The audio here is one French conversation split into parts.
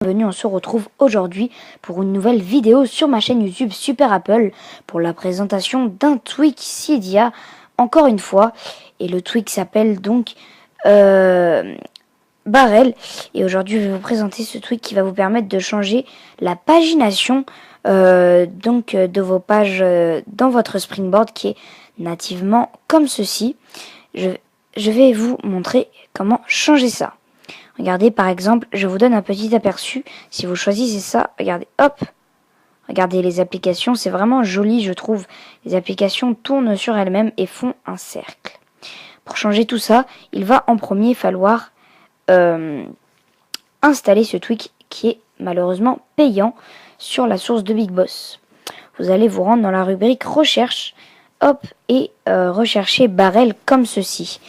bienvenue, on se retrouve aujourd'hui pour une nouvelle vidéo sur ma chaîne YouTube Super Apple pour la présentation d'un tweak Cydia, encore une fois. Et le tweak s'appelle donc Barrel. Et aujourd'hui, je vais vous présenter ce tweak qui va vous permettre de changer la pagination de vos pages dans votre Springboard qui est nativement comme ceci. Je vais vous montrer comment changer ça. Regardez, par exemple, je vous donne un petit aperçu. Si vous choisissez ça, regardez, hop. Regardez les applications, c'est vraiment joli, je trouve. Les applications tournent sur elles-mêmes et font un cercle. Pour changer tout ça, il va en premier falloir installer ce tweak qui est malheureusement payant sur la source de Big Boss. Vous allez vous rendre dans la rubrique recherche, hop, et rechercher Barrel comme ceci.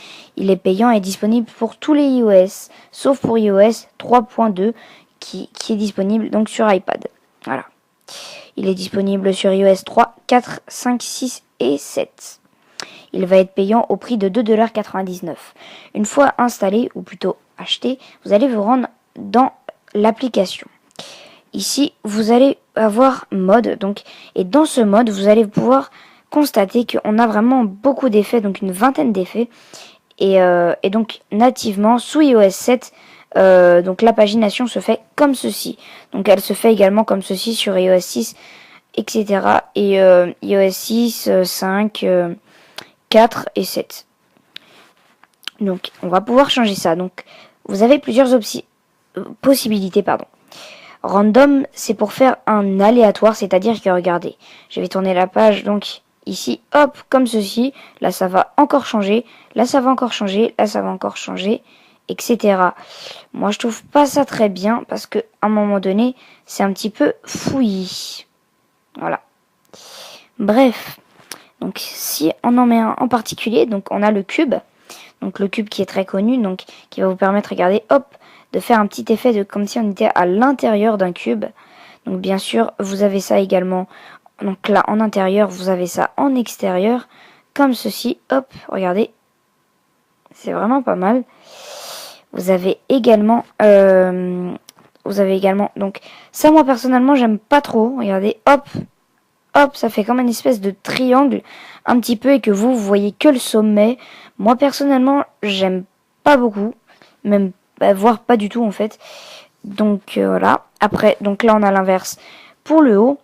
Il est payant et disponible pour tous les iOS, sauf pour iOS 3.2 qui est disponible donc sur iPad. Voilà. Il est disponible sur iOS 3, 4, 5, 6 et 7. Il va être payant au prix de 2,99 $. Une fois installé, ou plutôt acheté, vous allez vous rendre dans l'application. Ici, vous allez avoir mode, et dans ce mode, vous allez pouvoir constater qu'on a vraiment beaucoup d'effets, donc une vingtaine d'effets. Et donc nativement sous iOS 7, donc la pagination se fait comme ceci. Donc elle se fait également comme ceci sur iOS 6, etc. Et iOS 6, 5, 4 et 7. Donc on va pouvoir changer ça. Donc vous avez plusieurs possibilités. Random, c'est pour faire un aléatoire, c'est-à-dire que regardez, je vais tourner la page donc ici, hop, comme ceci. Là, ça va encore changer. Là, ça va encore changer. Là, ça va encore changer, etc. Moi, je trouve pas ça très bien parce que à un moment donné, c'est un petit peu fouillis. Voilà. Bref. Donc, si on en met un en particulier, donc on a le cube. Donc, le cube qui est très connu, donc qui va vous permettre, regardez, hop, de faire un petit effet de comme si on était à l'intérieur d'un cube. Donc, bien sûr, vous avez ça également. Donc là, en intérieur, vous avez ça en extérieur, comme ceci. Hop, regardez. C'est vraiment pas mal. Vous avez également... donc, ça, moi, personnellement, j'aime pas trop. Regardez, hop. Hop, ça fait comme une espèce de triangle, un petit peu, et que vous voyez que le sommet. Moi, personnellement, j'aime pas beaucoup. Même, voire pas du tout, en fait. Donc, voilà. Après, donc là, on a l'inverse pour le haut.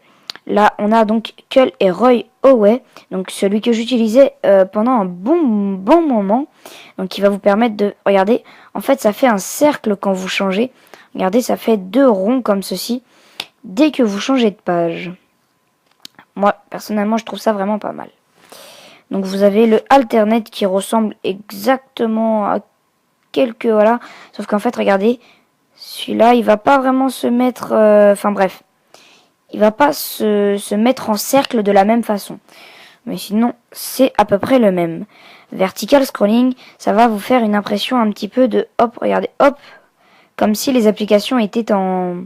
Là, on a donc Cull et Roy Howe, donc celui que j'utilisais pendant un bon moment. Donc, il va vous permettre de... Regardez, en fait, ça fait un cercle quand vous changez. Regardez, ça fait 2 ronds comme ceci, dès que vous changez de page. Moi, personnellement, je trouve ça vraiment pas mal. Donc, vous avez le alternate qui ressemble exactement à quelques... Voilà, sauf qu'en fait, regardez, celui-là, il va pas vraiment se mettre... Enfin, bref. Il va pas se mettre en cercle de la même façon. Mais sinon, c'est à peu près le même. Vertical scrolling, ça va vous faire une impression un petit peu de hop, regardez, hop, comme si les applications étaient en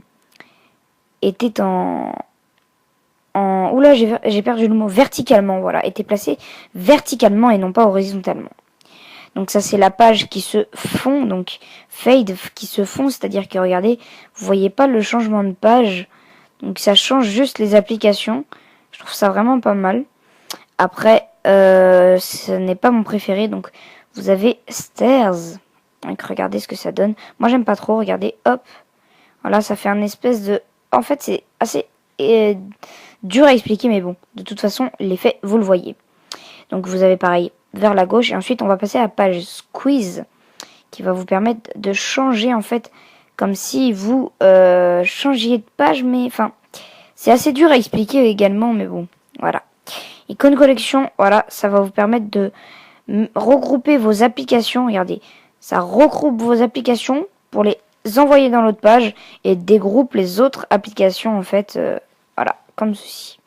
oula, j'ai perdu le mot, verticalement, voilà, étaient placées verticalement et non pas horizontalement. Donc ça, c'est la page qui se fond, donc fade qui se fond, c'est-à-dire que regardez, vous voyez pas le changement de page. Donc ça change juste les applications. Je trouve ça vraiment pas mal. Après, ce n'est pas mon préféré. Donc vous avez Stairs. Donc regardez ce que ça donne. Moi j'aime pas trop. Regardez, hop. Voilà, ça fait un espèce de... En fait c'est assez dur à expliquer. Mais bon, de toute façon, l'effet, vous le voyez. Donc vous avez pareil vers la gauche. Et ensuite on va passer à la page Squeeze, qui va vous permettre de changer en fait... Comme si vous changiez de page, mais enfin, c'est assez dur à expliquer également, mais bon, voilà. Icône collection, voilà, ça va vous permettre de regrouper vos applications. Regardez, ça regroupe vos applications pour les envoyer dans l'autre page et dégroupe les autres applications en fait, voilà, comme ceci.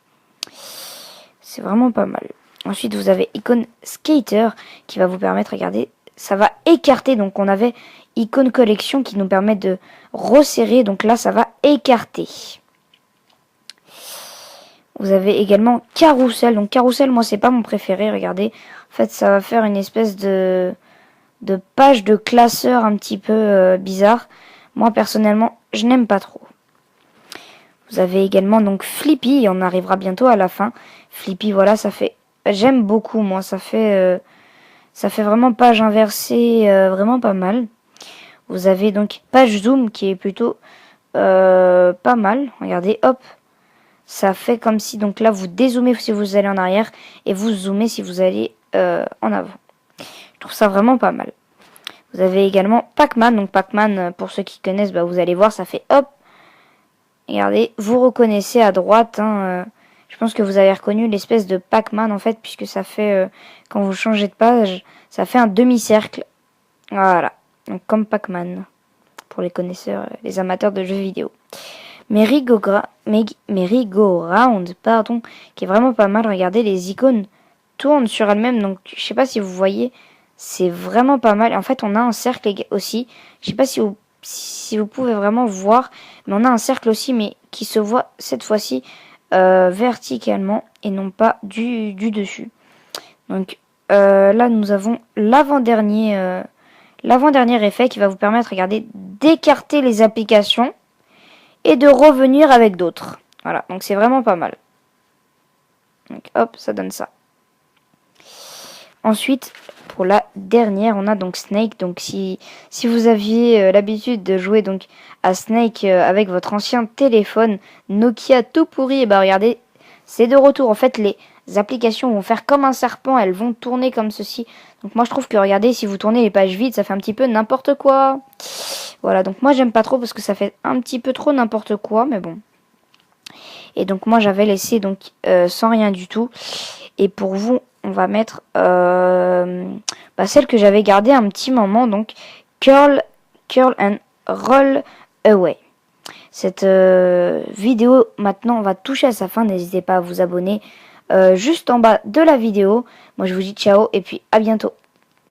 C'est vraiment pas mal. Ensuite, vous avez icône skater qui va vous permettre, regardez, ça va écarter. Donc, on avait icône collection qui nous permet de resserrer. Donc là, ça va écarter. Vous avez également carousel. Donc, carousel, moi, c'est pas mon préféré. Regardez. En fait, ça va faire une espèce de page de classeur un petit peu bizarre. Moi, personnellement, je n'aime pas trop. Vous avez également donc Flippy, et on arrivera bientôt à la fin. Flippy, voilà, ça fait... J'aime beaucoup, moi, ça fait vraiment page inversée, vraiment pas mal. Vous avez donc page zoom qui est plutôt pas mal. Regardez, hop, ça fait comme si, donc là, vous dézoomez si vous allez en arrière, et vous zoomez si vous allez en avant. Je trouve ça vraiment pas mal. Vous avez également Pac-Man. Donc Pac-Man, pour ceux qui connaissent, bah, vous allez voir, ça fait hop. Regardez, vous reconnaissez à droite. Je pense que vous avez reconnu l'espèce de Pac-Man en fait, puisque ça fait, quand vous changez de page, ça fait un demi-cercle. Voilà, donc comme Pac-Man, pour les connaisseurs, les amateurs de jeux vidéo. Merry-Go-Round, pardon, qui est vraiment pas mal. Regardez, les icônes tournent sur elles-mêmes, donc je sais pas si vous voyez. C'est vraiment pas mal. En fait, on a un cercle aussi. Je sais pas si vous pouvez vraiment voir. Mais on a un cercle aussi, mais qui se voit cette fois-ci verticalement et non pas du dessus. Donc là, nous avons l'avant-dernier effet qui va vous permettre, regardez, d'écarter les applications et de revenir avec d'autres. Voilà, donc c'est vraiment pas mal. Donc hop, ça donne ça. Ensuite, pour la dernière, on a donc Snake. Donc si vous aviez l'habitude de jouer donc à Snake avec votre ancien téléphone Nokia tout pourri, et bah regardez, c'est de retour. En fait, les applications vont faire comme un serpent, elles vont tourner comme ceci. Donc moi je trouve que regardez, si vous tournez les pages vides, ça fait un petit peu n'importe quoi. Voilà, donc moi j'aime pas trop parce que ça fait un petit peu trop n'importe quoi, mais bon. Et donc moi j'avais laissé donc sans rien du tout. Et pour vous, on va mettre celle que j'avais gardée un petit moment, donc Curl and Roll Away. Cette vidéo maintenant va toucher à sa fin. N'hésitez pas à vous abonner juste en bas de la vidéo. Moi je vous dis ciao et puis à bientôt.